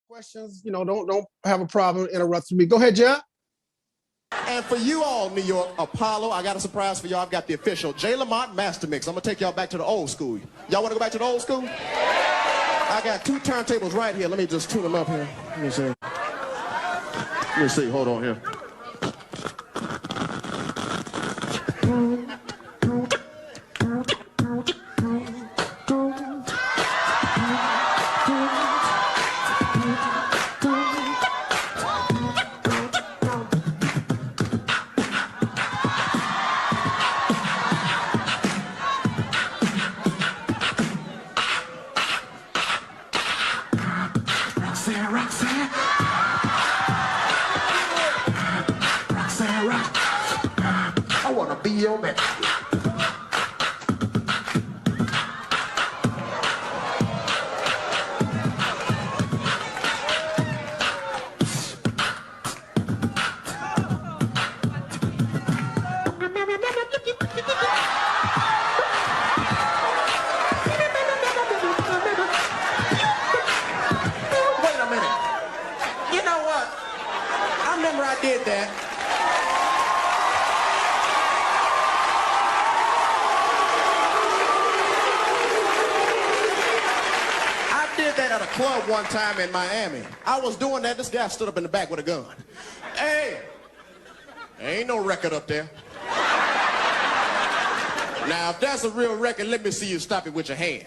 questions, don't have a problem interrupting me. Go ahead, Jeff. And for you all, New York, Apollo, I got a surprise for y'all. I've got the official J. Lamont Master Mix. I'm going to take y'all back to the old school. Y'all want to go back to the old school? I got two turntables right here. Let me just tune them up here. Let me see. Let me see. Hold on here. I wanna be your man. Wait a minute. You know what? I remember I did that. At a club one time in Miami. I was doing that, this guy stood up in the back with a gun. Hey, ain't no record up there. Now, if that's a real record, let me see you stop it with your hand.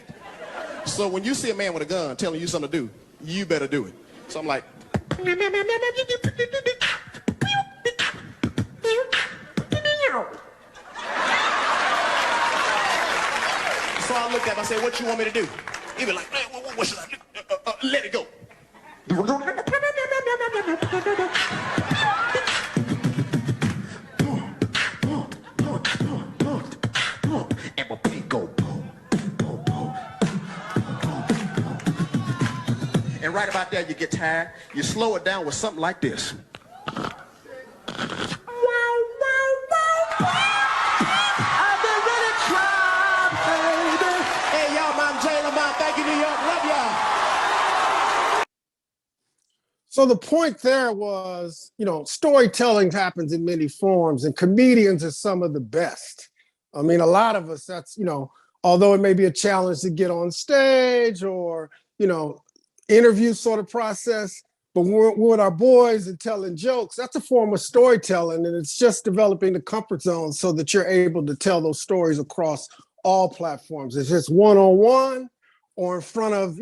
So when you see a man with a gun telling you something to do, you better do it. So I'm like, so I looked at him, I said, what you want me to do? He be like, hey, what should I do? Let it go. And my beat go. And right about there, you get tired. You slow it down with something like this. Thank you, New York. Love y'all. So the point there was, storytelling happens in many forms, and comedians are some of the best. I mean, a lot of us, that's, although it may be a challenge to get on stage or, interview sort of process, but we're with our boys and telling jokes, that's a form of storytelling, and it's just developing the comfort zone so that you're able to tell those stories across all platforms. It's just one-on-one, or in front of,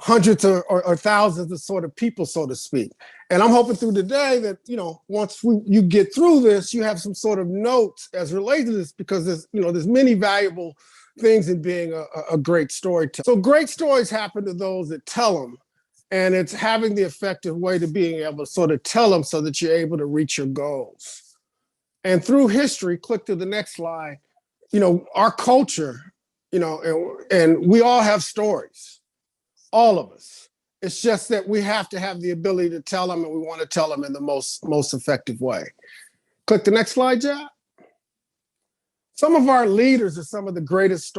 hundreds or thousands of sort of people, so to speak. And I'm hoping through the day that, once you get through this, you have some sort of notes as related to this, because there's many valuable things in being a great storyteller. So great stories happen to those that tell them, and it's having the effective way to being able to sort of tell them so that you're able to reach your goals. And through history, click to the next slide, our culture, and we all have stories, all of us. It's just that we have to have the ability to tell them, and we want to tell them in the most effective way. Click the next slide, Jack. Some of our leaders are some of the greatest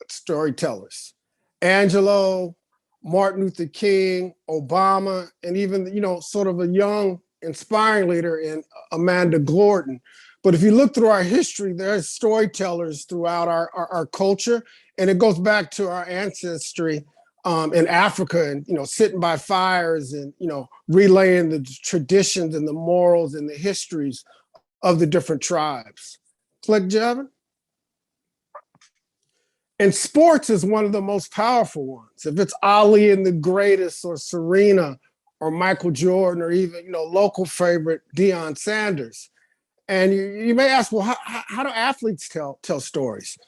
storytellers. Angelo, Martin Luther King, Obama, and even, sort of a young, inspiring leader in Amanda Gordon. But if you look through our history, there's storytellers throughout our culture, and it goes back to our ancestry in Africa, and sitting by fires and relaying the traditions and the morals and the histories of the different tribes. Click, Javin. And sports is one of the most powerful ones. If it's Ali and the Greatest, or Serena, or Michael Jordan, or even local favorite Deion Sanders. And you may ask, well, how do athletes tell stories?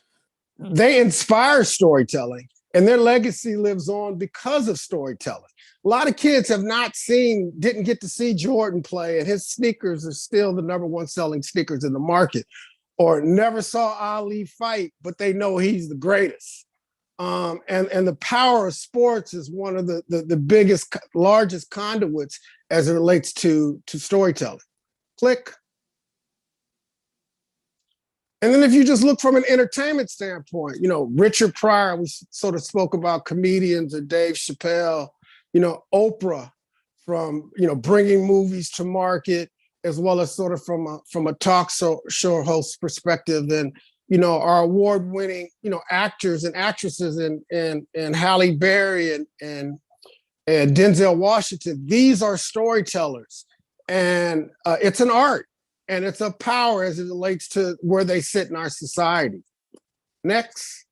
They inspire storytelling, and their legacy lives on because of storytelling. A lot of kids didn't get to see Jordan play, and his sneakers are still the #1 selling sneakers in the market, or never saw Ali fight, but they know he's the greatest. And the power of sports is one of the biggest, largest conduits as it relates to storytelling. Click. And then if you just look from an entertainment standpoint, Richard Pryor, we sort of spoke about comedians, or Dave Chappelle, Oprah from, bringing movies to market, as well as sort of from a talk show host perspective, and our award-winning actors and actresses, and Halle Berry and Denzel Washington. These are storytellers, and it's an art, and it's a power as it relates to where they sit in our society. Next.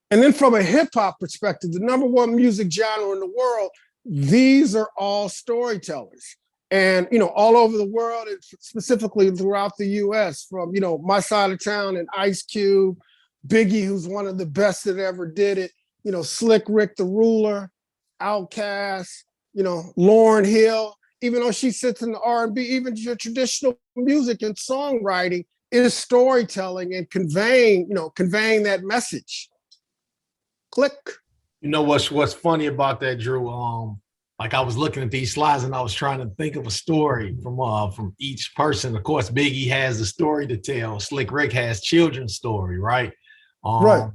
And then from a hip hop perspective, the number one music genre in the world, these are all storytellers. And, all over the world, and specifically throughout the US, from, my side of town, and Ice Cube, Biggie, who's one of the best that ever did it, Slick Rick the Ruler, Outkast, Lauryn Hill, even though she sits in the R&B, even your traditional music and songwriting is storytelling and conveying that message. Click. What's funny about that, Drew? Like I was looking at these slides and I was trying to think of a story from each person. Of course, Biggie has a story to tell. Slick Rick has children's story, right? Right.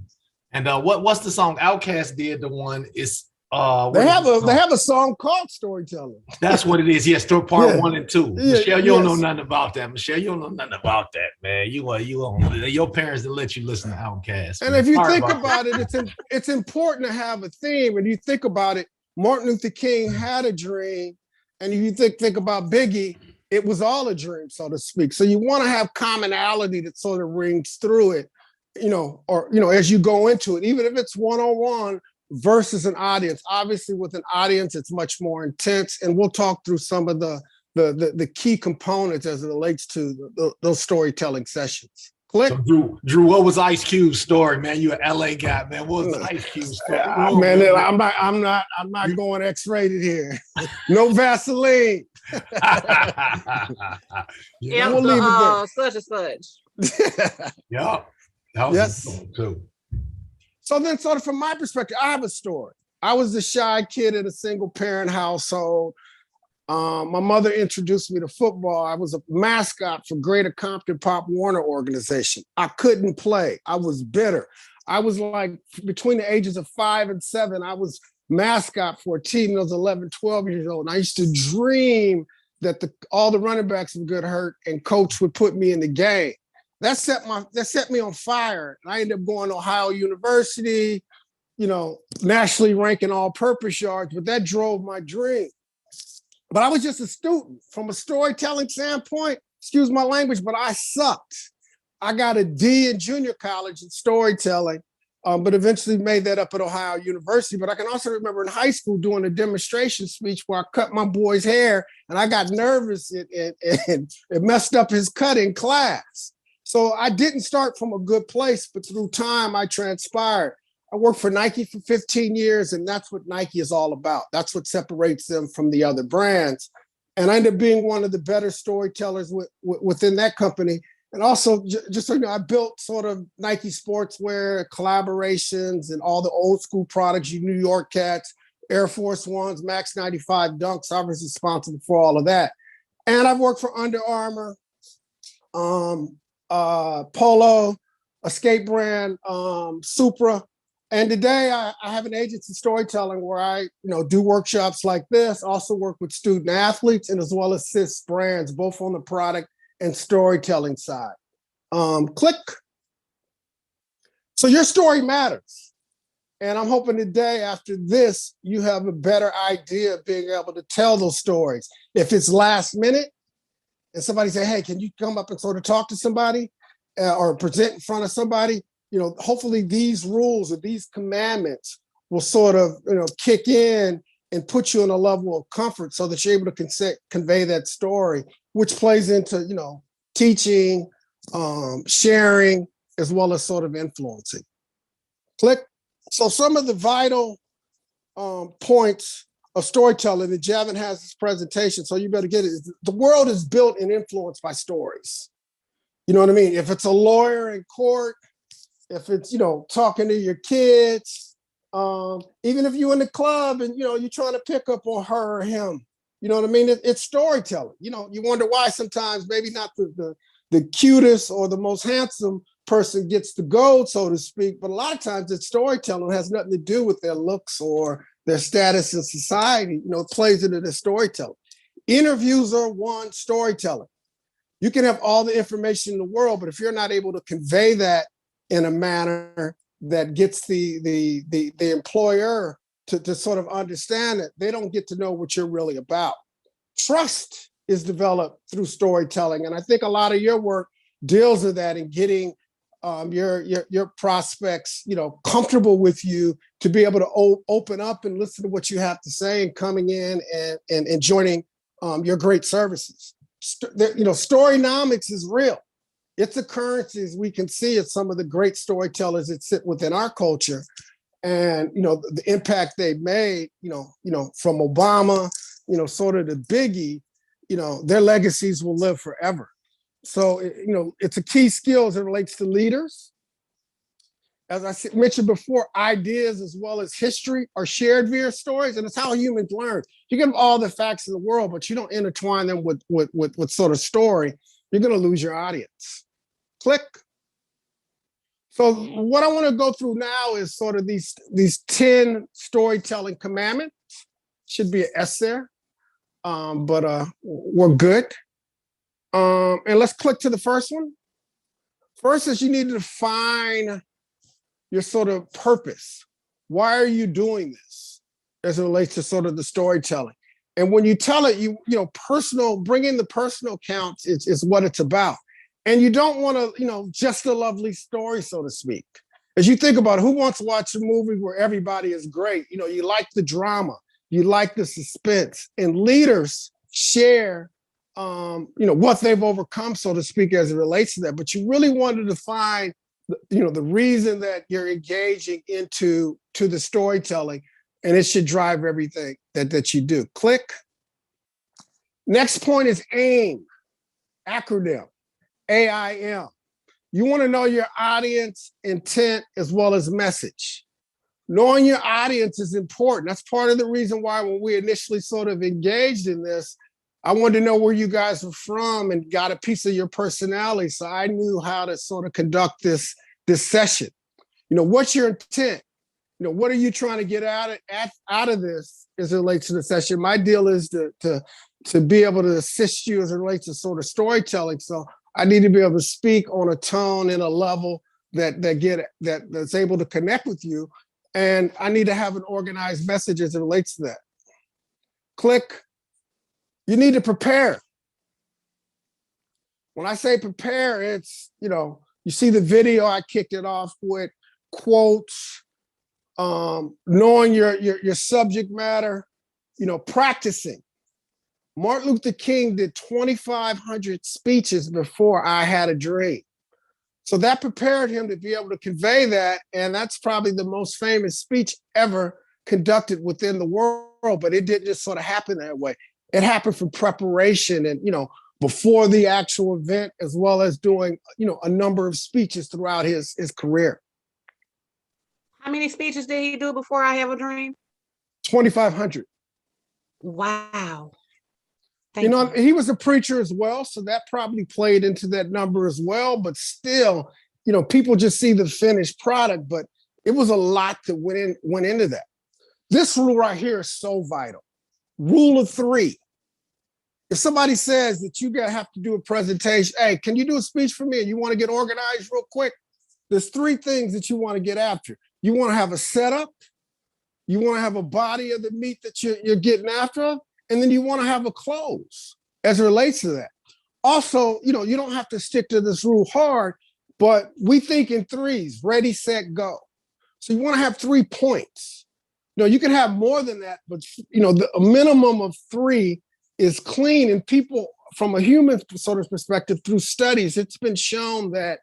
And what's the song Outkast did? The one is they have a song called Storytelling. That's what it is. Yes, part 1 and 2. Yeah, Michelle, you don't know nothing about that. Michelle, you don't know nothing about that, man. Your parents didn't let you listen to Outkast. And if you think about it, it's important to have a theme. And you think about it, Martin Luther King had a dream, and if you think about Biggie, it was all a dream, so to speak. So you want to have commonality that sort of rings through it, as you go into it, even if it's one-on-one versus an audience. Obviously, with an audience, it's much more intense, and we'll talk through some of the key components as it relates to those storytelling sessions. Click. So Drew, what was Ice Cube's story, man? You an LA guy, man. What was the Ice Cube story? I'm not going X-rated here. No Vaseline. We'll leave it there. Such and such. Yeah. Yes. Too. So then, sort of from my perspective, I have a story. I was the shy kid in a single parent household. My mother introduced me to football. I was a mascot for Greater Compton Pop Warner organization. I couldn't play. I was bitter. I was like between the ages of 5 and 7, I was mascot for a team that was 11, 12 years old. And I used to dream that all the running backs would get hurt and coach would put me in the game. That set me on fire. And I ended up going to Ohio University, nationally ranking all-purpose yards, but that drove my dream. But I was just a student. From a storytelling standpoint, excuse my language, but I sucked. I got a D in junior college in storytelling, but eventually made that up at Ohio University. But I can also remember in high school doing a demonstration speech where I cut my boy's hair, and I got nervous and it messed up his cut in class. So I didn't start from a good place, but through time I transpired. I worked for Nike for 15 years, and that's what Nike is all about. That's what separates them from the other brands. And I ended up being one of the better storytellers within that company. And also, just so you know, I built sort of Nike sportswear, collaborations, and all the old school products, you New York Cats, Air Force Ones, Max 95 Dunks. I was responsible for all of that. And I've worked for Under Armour, Polo, a skate brand, Supra. And today I have an agency storytelling where I, do workshops like this, also work with student athletes, and as well as assist brands, both on the product and storytelling side. Click. So your story matters. And I'm hoping today after this, you have a better idea of being able to tell those stories. If it's last minute and somebody say, hey, can you come up and sort of talk to somebody or present in front of somebody? Hopefully these rules or these commandments will sort of, kick in and put you on a level of comfort so that you're able to convey that story, which plays into, teaching, sharing, as well as sort of influencing. Click. So some of the vital points of storytelling that Javin has this presentation, so you better get it. The world is built and influenced by stories. You know what I mean? If it's a lawyer in court, if it's, talking to your kids, even if you're in the club and, you're trying to pick up on her or him, you know what I mean? It's storytelling. You wonder why sometimes maybe not the the cutest or the most handsome person gets the gold, so to speak. But a lot of times it's storytelling. It has nothing to do with their looks or their status in society. It plays into the storytelling. Interviews are one, storytelling. You can have all the information in the world, but if you're not able to convey that in a manner that gets the employer to sort of understand it, they don't get to know what you're really about. Trust is developed through storytelling. And I think a lot of your work deals with that and getting your prospects, comfortable with you to be able to open up and listen to what you have to say and coming in and joining your great services. Storynomics is real. It's a currency, as we can see at some of the great storytellers that sit within our culture. And, the impact they've made, from Obama, sort of the Biggie, their legacies will live forever. So, it's a key skill as it relates to leaders. As I mentioned before, ideas as well as history are shared via stories, and it's how humans learn. You give them all the facts in the world, but you don't intertwine them with sort of story, you're going to lose your audience. Click. So what I want to go through now is sort of these 10 storytelling commandments. Should be an S there, but we're good. And let's click to the first one. First is you need to define your sort of purpose. Why are you doing this as it relates to sort of the storytelling? And when you tell it, bring in the personal counts is what it's about. And you don't want to, just a lovely story, so to speak. As you think about it, who wants to watch a movie where everybody is great? You like the drama, you like the suspense, and leaders share, what they've overcome, so to speak, as it relates to that. But you really want to define, the reason that you're engaging into the storytelling, and it should drive everything that you do. Click. Next point is AIM, acronym. AIM. You want to know your audience intent as well as message. Knowing your audience is important. That's part of the reason why when we initially sort of engaged in this, I wanted to know where you guys were from and got a piece of your personality. So I knew how to sort of conduct this session. What's your intent? What are you trying to get out of this as it relates to the session? My deal is to be able to assist you as it relates to sort of storytelling. So I need to be able to speak on a tone and a level that's able to connect with you. And I need to have an organized message as it relates to that. Click. You need to prepare. When I say prepare, it's, you see the video I kicked it off with, quotes, knowing your subject matter, practicing. Martin Luther King did 2,500 speeches before I Had a Dream. So that prepared him to be able to convey that. And that's probably the most famous speech ever conducted within the world, but it didn't just sort of happen that way. It happened from preparation and, before the actual event, as well as doing, a number of speeches throughout his career. How many speeches did he do before I Have a Dream? 2,500. Wow. He was a preacher as well, so that probably played into that number as well. But still, people just see the finished product, but it was a lot that went into that. This rule right here is so vital. Rule of 3. If somebody says that you have to do a presentation, hey, can you do a speech for me? And you want to get organized real quick? There's 3 things that you want to get after. You want to have a setup. You want to have a body of the meat that you're getting after. And then you want to have a close as it relates to that. Also, you don't have to stick to this rule hard, but we think in 3s, ready, set, go. So you want to have 3 points. You can have more than that, but a minimum of 3 is clean. And people, from a human sort of perspective, through studies, it's been shown that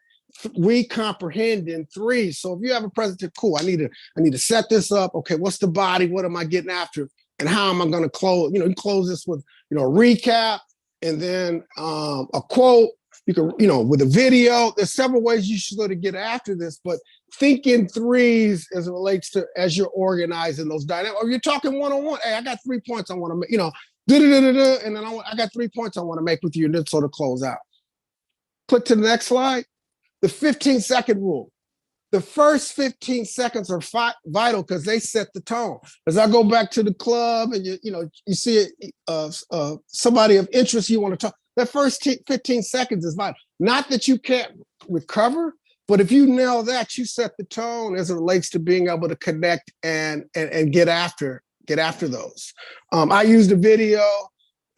we comprehend in 3. So if you have a presentation, cool, I need to set this up. Okay, what's the body? What am I getting after? And how am I going to close? You close this with, a recap and then a quote. You can, with a video. There's several ways you should go to get after this, but think in 3s as it relates to as you're organizing those dynamics. Or you're talking one-on-one. Hey, I got 3 points I want to make, and then I got 3 points I want to make with you, and then sort of close out. Click to the next slide. The 15-second rule. The first 15 seconds are vital because they set the tone. As I go back to the club and you see somebody of interest you want to talk, that first 15 seconds is vital. Not that you can't recover, but if you nail that, you set the tone as it relates to being able to connect and get after those. I used a video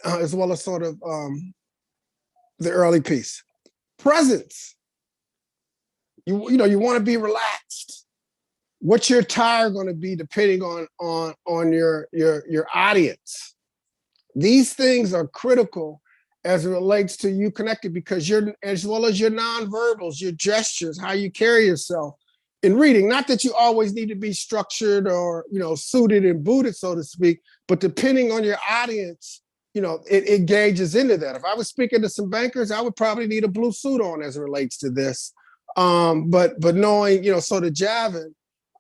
as well as sort of the early piece. Presence. You want to be relaxed. What's your tire going to be depending on your audience? These things are critical as it relates to you connected because as well as your nonverbals, your gestures, how you carry yourself in reading. Not that you always need to be structured or suited and booted, so to speak, but depending on your audience, it gauges into that. If I was speaking to some bankers, I would probably need a blue suit on as it relates to this. But knowing, sort of Javin,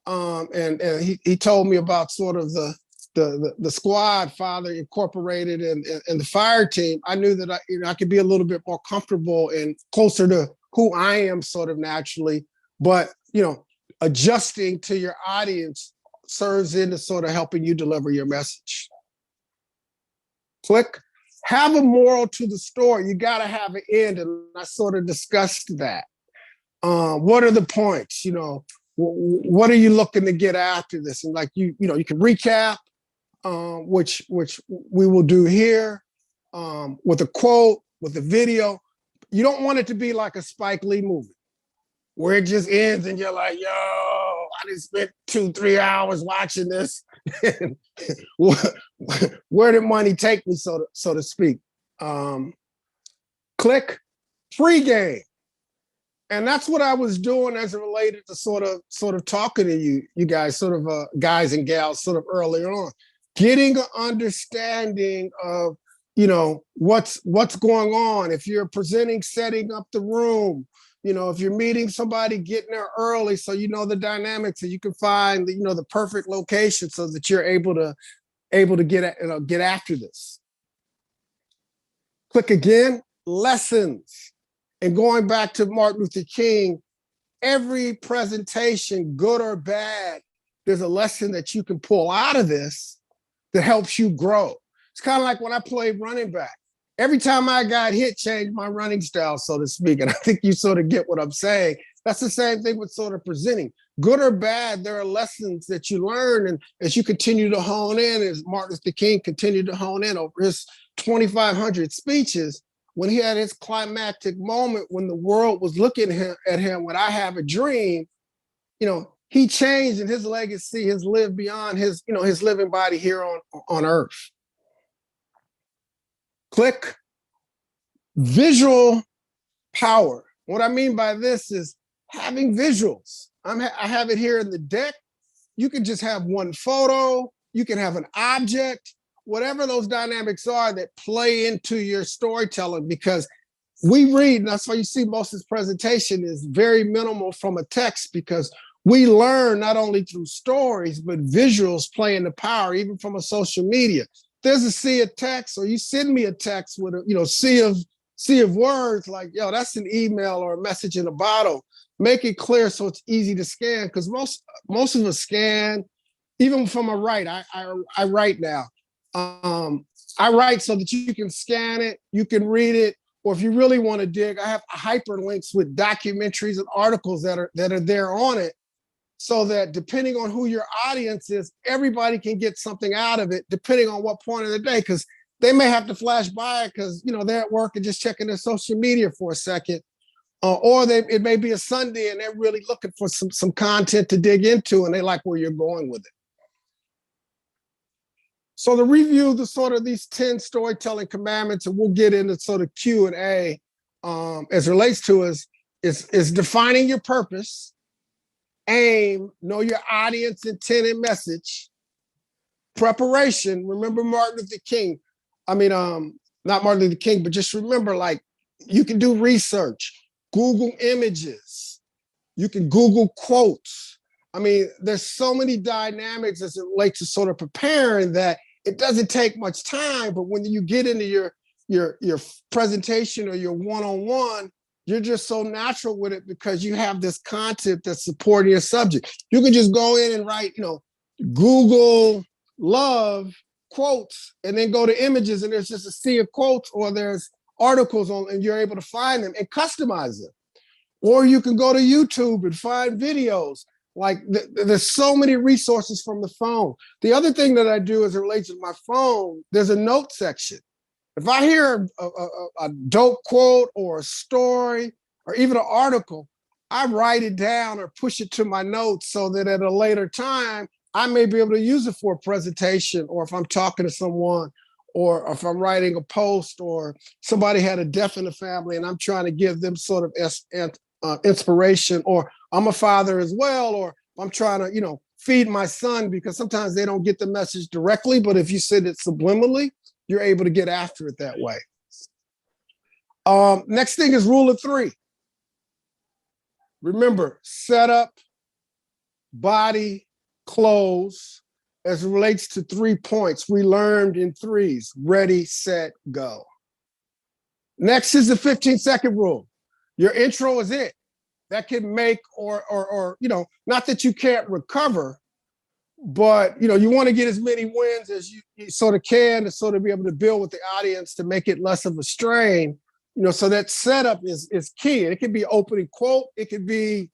and he told me about sort of the squad Father Incorporated and the fire team. I knew that I could be a little bit more comfortable and closer to who I am sort of naturally, but adjusting to your audience serves into sort of helping you deliver your message. Click. Have a moral to the story. You got to have an end, and I sort of discussed that. What are the points? What are you looking to get after this? And you can recap, which we will do here, with a quote, with a video. You don't want it to be like a Spike Lee movie where it just ends and you're like, yo, I just spent 2-3 hours watching this. Where did money take me, so to speak? Click. Pregame. And that's what I was doing as it related to sort of talking to you guys, sort of guys and gals, sort of earlier on, getting an understanding of what's going on. If you're presenting, setting up the room, if you're meeting somebody, getting there early so the dynamics, and you can find the perfect location so that you're able to get after this. Click again. Lessons. And going back to Martin Luther King, every presentation, good or bad, there's a lesson that you can pull out of this that helps you grow. It's kind of like when I played running back. Every time I got hit, changed my running style, so to speak. And I think you sort of get what I'm saying. That's the same thing with sort of presenting. Good or bad, there are lessons that you learn. And as you continue to hone in, as Martin Luther King continued to hone in over his 2,500 speeches, when he had his climactic moment, when the world was looking at him, when I have a dream, he changed, and his legacy has lived beyond his living body here on earth. Click. Visual power. What I mean by this is having visuals. I have it here in the deck. You can just have one photo. You can have an object. Whatever those dynamics are that play into your storytelling, because we read, and that's why you see most of this presentation is very minimal from a text, because we learn not only through stories, but visuals play into power, even from a social media. There's a sea of text, or you send me a text with a sea of words like, yo, that's an email or a message in a bottle. Make it clear so it's easy to scan, because most of us scan, even from a write. I write now. I write so that you can scan it, you can read it, or if you really want to dig, I have hyperlinks with documentaries and articles that are there on it, so that depending on who your audience is, everybody can get something out of it, depending on what point of the day, because they may have to flash by it because they're at work and just checking their social media for a second, or it may be a Sunday and they're really looking for some content to dig into, and they like where you're going with it. So to review these 10 storytelling commandments, and we'll get into sort of Q&A as relates to is defining your purpose, aim, know your audience, intent, and message, preparation. Remember Martin Luther King. Not Martin Luther King, but just remember, you can do research, Google images, you can Google quotes. There's so many dynamics as it relates to sort of preparing that it doesn't take much time, but when you get into your presentation or your one-on-one, you're just so natural with it because you have this content that's supporting your subject. You can just go in and write, Google love quotes and then go to images and there's just a sea of quotes or there's articles on and you're able to find them and customize them. Or you can go to YouTube and find videos. Like there's so many resources from the phone. The other thing that I do as it relates to my phone, there's a note section. If I hear a dope quote or a story or even an article, I write it down or push it to my notes so that at a later time, I may be able to use it for a presentation or if I'm talking to someone or if I'm writing a post or somebody had a death in the family and I'm trying to give them sort of inspiration, or I'm a father as well, or I'm trying to, feed my son because sometimes they don't get the message directly, but if you send it subliminally, you're able to get after it that way. Next thing is rule of 3. Remember, setup, body, close, as it relates to 3 points. We learned in 3s, ready, set, go. Next is the 15-second rule. Your intro is it. That can make or not that you can't recover, but you want to get as many wins as you sort of can to sort of be able to build with the audience to make it less of a strain. So that setup is key. It could be opening quote. It could be,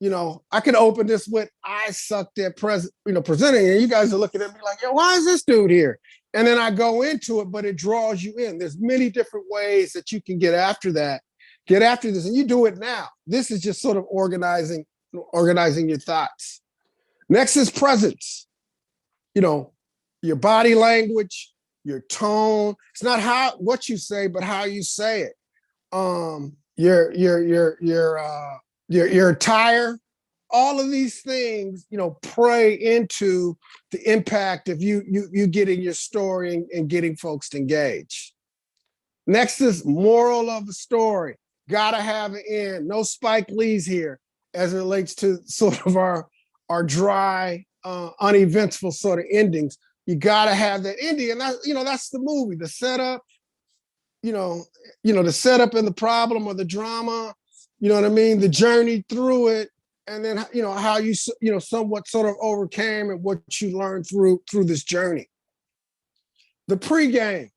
I can open this with "I sucked at presenting," and you guys are looking at me like, "Yo, why is this dude here?" And then I go into it, but it draws you in. There's many different ways that you can get after that. Get after this, and you do it now. This is just sort of organizing your thoughts. Next is presence. Your body language, your tone. It's not what you say, but how you say it. Your attire. All of these things, play into the impact of you getting your story and getting folks engaged. Next is moral of the story. Gotta have an end. No Spike Lee's here as it relates to sort of our dry, uneventful sort of endings. You gotta have that ending, and that's the movie. The setup, the setup and the problem or the drama. You know what I mean? The journey through it, and then how you somewhat sort of overcame and what you learned through this journey. The pregame,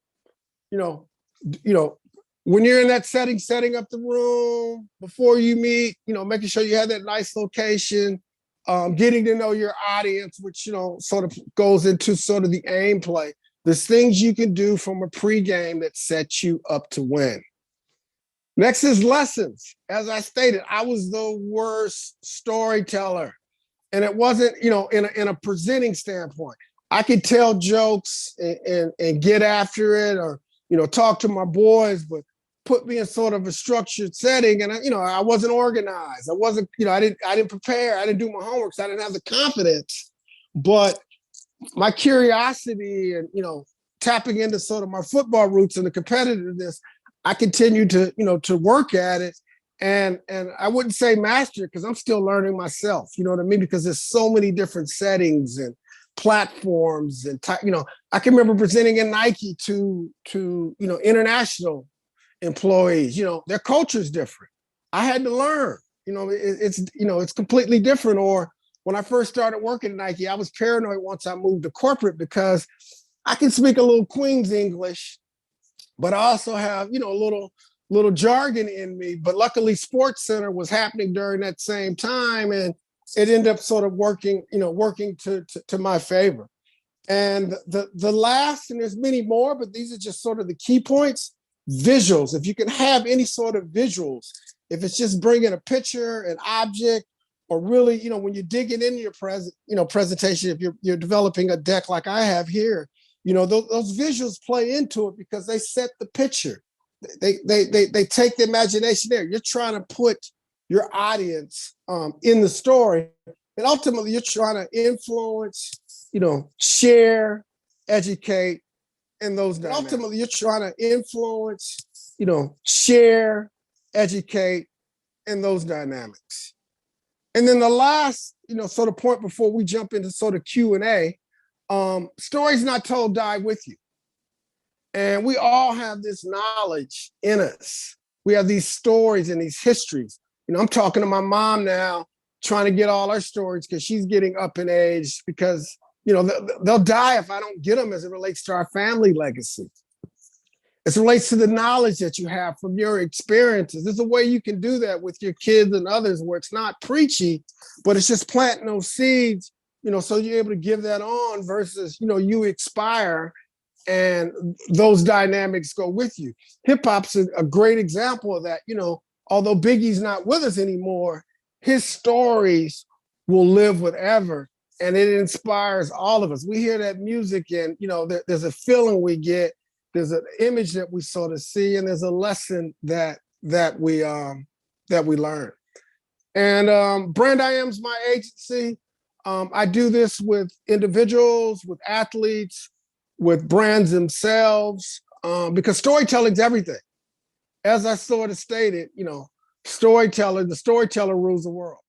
when you're in that setting up the room before you meet, making sure you have that nice location, getting to know your audience, which, sort of goes into sort of the aim play. There's things you can do from a pregame that sets you up to win. Next is lessons. As I stated, I was the worst storyteller. And it wasn't, in a presenting standpoint. I could tell jokes and get after it or, talk to my boys, but put me in sort of a structured setting, and I wasn't organized. I wasn't, I didn't prepare. I didn't do my homework. So I didn't have the confidence. But my curiosity and tapping into sort of my football roots and the competitiveness, I continued to work at it, and I wouldn't say master because I'm still learning myself. You know what I mean? Because there's so many different settings and platforms, and I can remember presenting in Nike to international employees. Their culture is different. I had to learn. It's completely different. Or when I first started working at Nike, I was paranoid once I moved to corporate because I can speak a little Queen's English, but I also have a little jargon in me. But luckily, Sports Center was happening during that same time, and it ended up sort of working to my favor. And the last, and there's many more, but these are just sort of the key points. Visuals. If you can have any sort of visuals, if it's just bringing a picture, an object, or really, when you're digging into your presentation, if you're developing a deck like I have here, those visuals play into it because they set the picture. They take the imagination there. You're trying to put your audience in the story, and ultimately you're trying to influence, share, educate, and those dynamics. Ultimately, you're trying to influence, share, educate, and those dynamics. And then the last, sort of point before we jump into sort of Q&A, stories not told die with you. And we all have this knowledge in us. we have these stories and these histories. You know, I'm talking to my mom now, trying to get all our stories because she's getting up in age because, you know, they'll die if I don't get them as it relates to our family legacy. As it relates to the knowledge that you have from your experiences. There's a way you can do that with your kids and others where it's not preachy, but it's just planting those seeds, you know, so you're able to give that on versus, you know, you expire and those dynamics go with you. Hip hop's a great example of that. You know, although Biggie's not with us anymore, his stories will live forever, and it inspires all of us. We hear that music and, you know, there's a feeling we get, there's an image that we sort of see, and there's a lesson that we learn. And Brand I Am's my agency. I do this with individuals, with athletes, with brands themselves, because storytelling's everything. As I sort of stated, you know, the storyteller rules the world.